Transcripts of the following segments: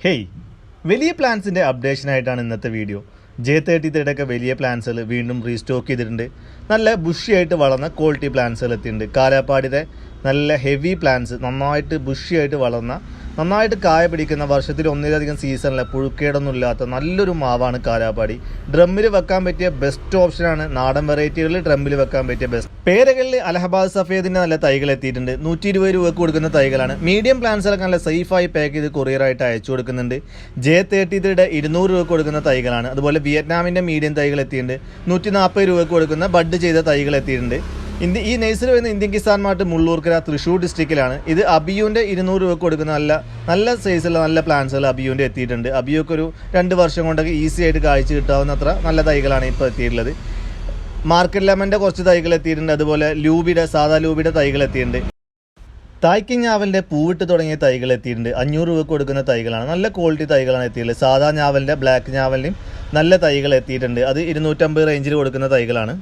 Hey, വലിയ പ്ലാൻസിൻ്റെ അപ്ഡേഷനായിട്ടാണ് ഇന്നത്തെ video. J33 വലിയ പ്ലാൻസുകൾ വീണ്ടും റീസ്റ്റോക്ക് ചെയ്തിട്ടുണ്ട്. നല്ല ബുഷിയായിട്ട് വളർന്ന ക്വാളിറ്റി പ്ലാൻസുകൾ എത്തിയിട്ടുണ്ട്. കാലാപ്പാടിയുടെ നല്ല ഹെവി പ്ലാൻസ്, നന്നായിട്ട് ബുഷിയായിട്ട് വളർന്ന, നന്നായിട്ട് കായ പിടിക്കുന്ന, വർഷത്തിൽ ഒന്നിലധികം സീസണിലെ പുഴുക്കേടൊന്നും ഇല്ലാത്ത നല്ലൊരു മാവാണ് കാലാപ്പാടി. ഡ്രമ്മിൽ വെക്കാൻ പറ്റിയ ബെസ്റ്റ് ഓപ്ഷനാണ്. നാടൻ വെറൈറ്റികളിൽ ഡ്രമ്മിൽ വെക്കാൻ പറ്റിയ ബെസ്റ്റ്. പേരകളിൽ അലഹബാദ് സഫേദിൻ്റെ നല്ല തൈകൾ എത്തിയിട്ടുണ്ട്. 120 രൂപക്ക് കൊടുക്കുന്ന തൈകളാണ്. മീഡിയം പ്ലാൻസുകളൊക്കെ നല്ല സേഫായി പാക്ക് ചെയ്ത് കൊറിയറായിട്ട് അയച്ചു കൊടുക്കുന്നുണ്ട്. J33 200 രൂപ കൊടുക്കുന്ന തൈകളാണ്. അതുപോലെ വിയറ്റ്നാമിൻ്റെ മീഡിയം തൈകൾ എത്തിയിട്ടുണ്ട്. 140 രൂപക്ക് കൊടുക്കുന്ന ബഡ് ചെയ്ത തൈകൾ എത്തിയിട്ടുണ്ട്. ഈ നഴ്സറി വരുന്ന ഇന്ത്യൻ കിസാൻ മാർട്ട് മുള്ളൂർക്കര തൃശ്ശൂർ ഡിസ്ട്രിക്റ്റിലാണ്. ഇത് അബിയുവിൻ്റെ 200 രൂപ കൊടുക്കുന്ന നല്ല സൈസുള്ള നല്ല പ്ലാന്റ്സുകൾ അബിയുവിൻ്റെ എത്തിയിട്ടുണ്ട്. അബിയൊക്കെ ഒരു 2 വർഷം കൊണ്ടൊക്കെ ഈസി ആയിട്ട് കാഴ്ച കിട്ടാവുന്നത്ര നല്ല തൈകളാണ് ഇപ്പോൾ എത്തിയിട്ടുള്ളത്. മാർക്കറ്റ് ലെമൻ്റെ കുറച്ച് തൈകൾ എത്തിയിട്ടുണ്ട്. അതുപോലെ സാധാ ലൂബിയുടെ തൈകൾ എത്തിയിട്ടുണ്ട്. തായ്ക്കി ഞാവലിൻ്റെ പൂവിട്ട് തുടങ്ങിയ തൈകൾ എത്തിയിട്ടുണ്ട്. 500 രൂപ കൊടുക്കുന്ന തൈകളാണ്. നല്ല ക്വാളിറ്റി തൈകളാണ് എത്തിയിട്ടുള്ളത്. സാധാ ഞാവലിൻ്റെ ബ്ലാക്ക് ഞാവലിൻ്റെയും നല്ല തൈകൾ എത്തിയിട്ടുണ്ട്. അത് 250 റേഞ്ചിൽ കൊടുക്കുന്ന തൈകളാണ്.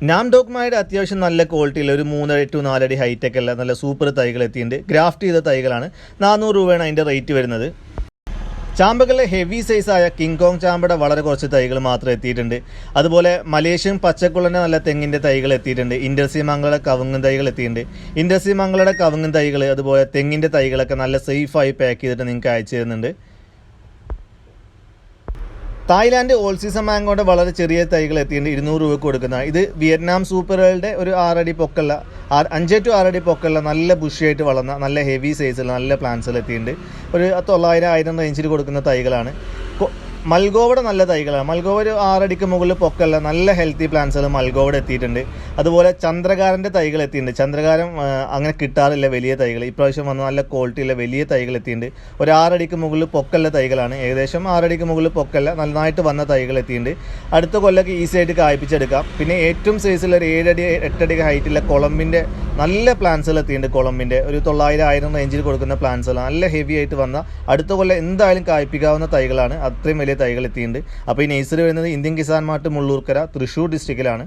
നാംഡോക്മായുടെ അത്യാവശ്യം നല്ല ക്വാളിറ്റിയിൽ ഒരു 3 to 4 അടി ഹൈറ്റൊക്കെ ഉള്ള നല്ല സൂപ്പർ തൈകൾ എത്തിയിട്ടുണ്ട്. ഗ്രാഫ്റ്റ് ചെയ്ത തൈകളാണ്. 400 രൂപയാണ് അതിൻ്റെ റേറ്റ് വരുന്നത്. ചാമ്പകളിലെ ഹെവി സൈസായ കിങ് കോങ് ചാമ്പയുടെ വളരെ കുറച്ച് തൈകൾ മാത്രം എത്തിയിട്ടുണ്ട്. അതുപോലെ മലേഷ്യൻ പച്ചക്കുള്ളൻ്റെ നല്ല തെങ്ങിൻ്റെ തൈകൾ എത്തിയിട്ടുണ്ട്. ഇൻഡർസി മംഗളുടെ കവുങ്ങും തൈകൾ എത്തിയിട്ടുണ്ട്. ഇൻഡർസി മംഗളുടെ കവുങ്ങും തൈകൾ അതുപോലെ തെങ്ങിൻ്റെ തൈകളൊക്കെ നല്ല സേഫായി പാക്ക് ചെയ്തിട്ട് നിങ്ങൾക്ക് അയച്ചു തരുന്നുണ്ട്. തായ്ലാൻഡ് ഓൾ സീസൺ മാംഗോയുടെ വളരെ ചെറിയ തൈകൾ എത്തിയിട്ടുണ്ട്. 200 രൂപ കൊടുക്കുന്നതാണ്. ഇത് വിയറ്റ്നാം സൂപ്പറുകളുടെ ഒരു 6 അടി പൊക്കമുള്ള 5 to 6 അടി പൊക്കമുള്ള നല്ല ബുഷിയായിട്ട് വളർന്ന നല്ല ഹെവി സൈസുള്ള നല്ല പ്ലാന്റ്സുകൾ എത്തിയിട്ടുണ്ട്. ഒരു 900-1000 റേഞ്ചിൽ കൊടുക്കുന്ന തൈകളാണ്. മൽഗോവയുടെ നല്ല തൈകളാണ്. മൽഗോവ ഒരു 6 അടിക്ക് മുകളിൽ പൊക്കമുള്ള നല്ല ഹെൽത്തി പ്ലാന്റ്സുകൾ മൽഗോവയുടെ എത്തിയിട്ടുണ്ട്. അതുപോലെ ചന്ദ്രകാരൻ്റെ തൈകൾ എത്തിയിട്ടുണ്ട്. ചന്ദ്രകാരം അങ്ങനെ കിട്ടാറില്ല വലിയ തൈകൾ. ഇപ്രാവശ്യം വന്ന നല്ല ക്വാളിറ്റിയുള്ള വലിയ തൈകൾ എത്തിയിട്ടുണ്ട്. ഒരു 6 അടിക്ക് മുകളിൽ പൊക്കമുള്ള തൈകളാണ്. ഏകദേശം 6 അടിക്ക് മുകളിൽ പൊക്കമുള്ള നന്നായിട്ട് വന്ന തൈകൾ എത്തിയിട്ടുണ്ട്. അടുത്ത കൊല്ലമൊക്കെ ഈസി ആയിട്ട് കായ്പ്പിച്ചെടുക്കാം. പിന്നെ ഏറ്റവും സൈസുള്ള ഒരു 7 അടി 8 അടി ഹൈറ്റുള്ള കൊളംബിൻ്റെ നല്ല പ്ലാന്റ്സുകൾ എത്തിയിട്ടുണ്ട്. കൊളംബിൻ്റെ ഒരു 900-1000 റേഞ്ചിൽ കൊടുക്കുന്ന പ്ലാന്റ്സുകൾ നല്ല ഹെവി ആയിട്ട് വന്ന അടുത്ത കൊല്ലം എന്തായാലും കായ്പ്പിക്കാവുന്ന തൈകളാണ്. അത്രയും വലിയ തൈകൾ എത്തിയിട്ടുണ്ട്. അപ്പോൾ ഈ നഴ്സറി വരുന്നത് ഇന്ത്യൻ കിസാൻ മാർട്ട് മുള്ളൂർക്കര തൃശ്ശൂർ ഡിസ്ട്രിക്റ്റിലാണ്.